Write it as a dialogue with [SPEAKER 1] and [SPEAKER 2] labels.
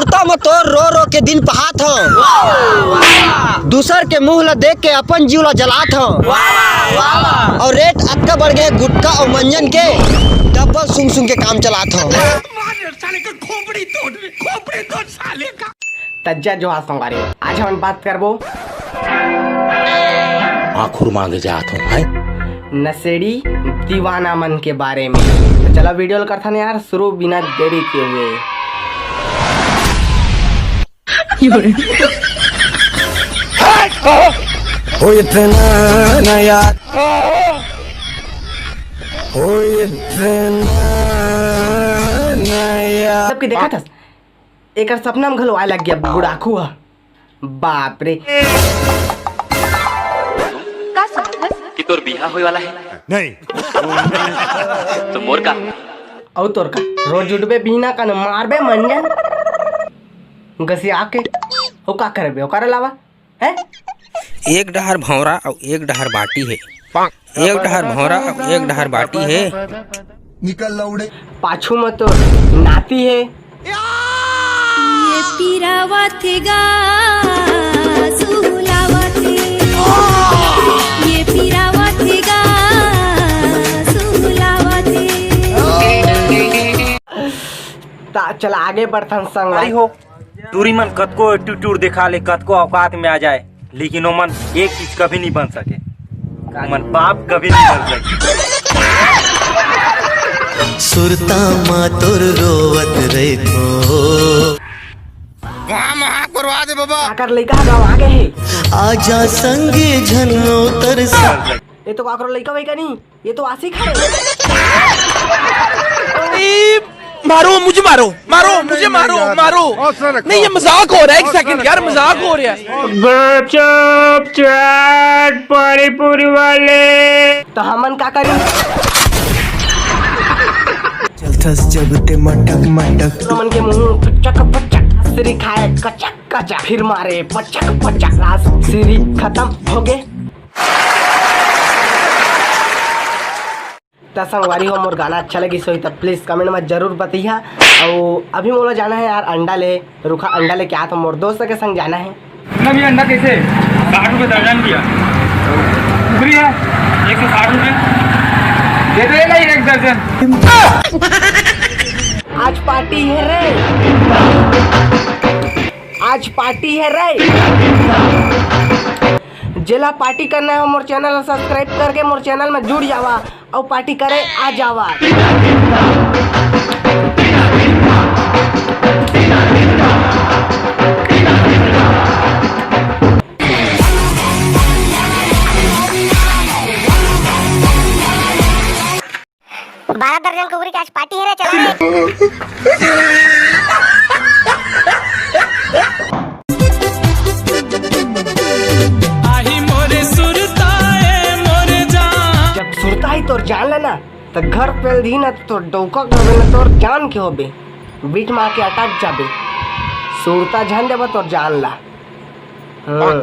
[SPEAKER 1] सुरता में तो रो रो के दिन पहात हूँ, दूसर के मुंह ला देख के अपन जीव ला जलात हूँ, और रेट अक्का बढ़ गए गुटका और मंजन के डब्बल सुंग सुंग के काम चलात हूँ।
[SPEAKER 2] तज्जा जो हाथ संगारे आज हम बात करबो
[SPEAKER 3] आखुर मांगे जात हूँ है
[SPEAKER 2] नशेड़ी दीवाना मन के बारे में। तो चलो वीडियो करता नहीं यार, शुरू बिना देरी किए हुए।
[SPEAKER 3] हो इतना नया हो इतना नया
[SPEAKER 2] सबके देखा था एक सपना में घलो आए लग गया बुढ़ाकू है। बाप रे
[SPEAKER 4] कि तोर बिहा होए वाला है
[SPEAKER 3] नहीं
[SPEAKER 4] तो मोर का
[SPEAKER 2] औ तोर का रोज उठबे बिना का न मारबे मंजन गसिया के हो का करबे, ओ कर लावा है।
[SPEAKER 5] एक डहर भौरा और एक डहर बाटी है, एक डहर भौरा और एक डहर बाटी है।
[SPEAKER 3] निकल लौड़े
[SPEAKER 2] पाछू में तो नाती है।
[SPEAKER 6] ये पीरावा थे गा सुलावा थे, ये पीरावा थे गा सुलावा थे।
[SPEAKER 2] चला आगे बढ़थन संग
[SPEAKER 7] हो टूरी मन कतको एटीट्यूड दिखा ले, कतको औकात में आ जाए, लेकिन वो मन एक चीज कभी नहीं बन सके, मन बाप कभी नहीं बन सके।
[SPEAKER 8] सुरता मा तोर रोवत रहो
[SPEAKER 3] करवा दे बाबा
[SPEAKER 2] आकर लइका गाँव आगे है।
[SPEAKER 8] आजा संगे झनो तरसा
[SPEAKER 2] ये तो काकरो लइका वही का नहीं, ये तो आशिक है।
[SPEAKER 9] मारो मुझे, मारो मारो मुझे, मारो मारो नहीं, ये मजाक हो रहा है। एक सेकंड यार, मजाक हो रहा है।
[SPEAKER 2] चुप चाट पानी पूरी वाले तो हमन का करी
[SPEAKER 8] चलथस जगते मटक मटक
[SPEAKER 2] मन के मुंह पचक पचक सिरी खाए कचक कचक, फिर मारे पचक पचक, रास सिरी खत्म हो गए। संगवारी हो मोर गाना अच्छा लगी सोई तब प्लीज कमेंट में जरूर बताइए। और अभी मोला जाना है यार अंडा ले, रुखा अंडा लेके आ, तो मोर दोस्त के संग जाना है।
[SPEAKER 7] भी अंडा कैसे 60 रुपए दर्जन दिया, उगरी है 160 रुपए दे देगा एक दर्जन।
[SPEAKER 2] आज पार्टी है रे, आज पार्टी है रे। जिला पार्टी करना है मोर चैनल सब्सक्राइब करके मोर चैनल में जुड़ जावा और पार्टी करे आ जावा।
[SPEAKER 10] बारह दर्जन कुबरी की आज पार्टी है रे, चला
[SPEAKER 2] सुरता ही तोर जान लेना तो घर पे दी ना तो डौका गवे ना तोर जान के होबे, बीच में आके अटक जाबे। सुरता जान देबा तोर जान ला। हाँ